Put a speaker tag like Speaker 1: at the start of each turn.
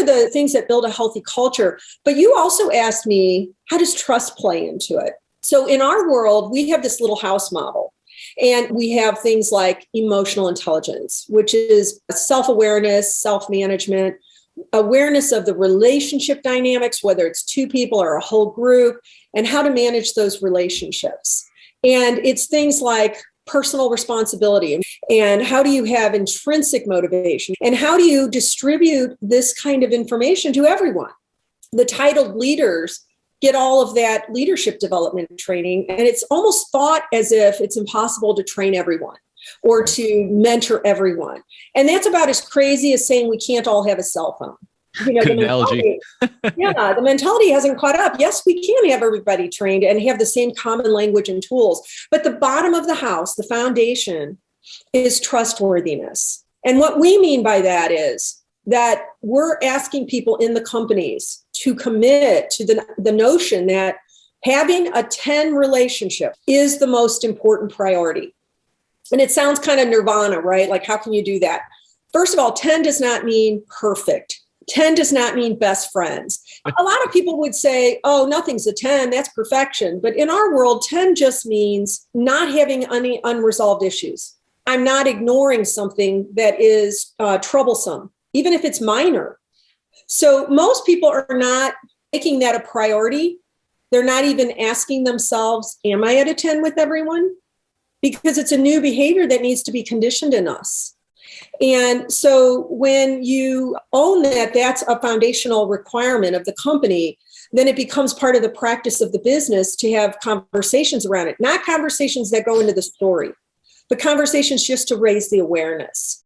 Speaker 1: are the things that build a healthy culture. But you also asked me, how does trust play into it? So in our world, we have this little house model. And we have things like emotional intelligence, which is self-awareness, self-management, awareness of the relationship dynamics, whether it's two people or a whole group, and how to manage those relationships. And it's things like personal responsibility and how do you have intrinsic motivation and how do you distribute this kind of information to everyone. The titled leaders get all of that leadership development training, and it's almost thought as if it's impossible to train everyone or to mentor everyone. And that's about as crazy as saying we can't all have a cell phone.
Speaker 2: Good analogy.
Speaker 1: The mentality hasn't caught up. Yes, we can have everybody trained and have the same common language and tools. But the bottom of the house, the foundation, is trustworthiness. And what we mean by that is that we're asking people in the companies to commit to the notion that having a 10 relationship is the most important priority. And it sounds kind of nirvana, right? Like, how can you do that? First of all, 10 does not mean perfect. 10 does not mean best friends. A lot of people would say, oh, nothing's a 10, that's perfection. But in our world, 10 just means not having any unresolved issues. I'm not ignoring something that is troublesome, even if it's minor. So most people are not making that a priority. They're not even asking themselves, am I at a 10 with everyone? Because it's a new behavior that needs to be conditioned in us. And so when you own that, that's a foundational requirement of the company, then it becomes part of the practice of the business to have conversations around it, not conversations that go into the story, but conversations just to raise the awareness.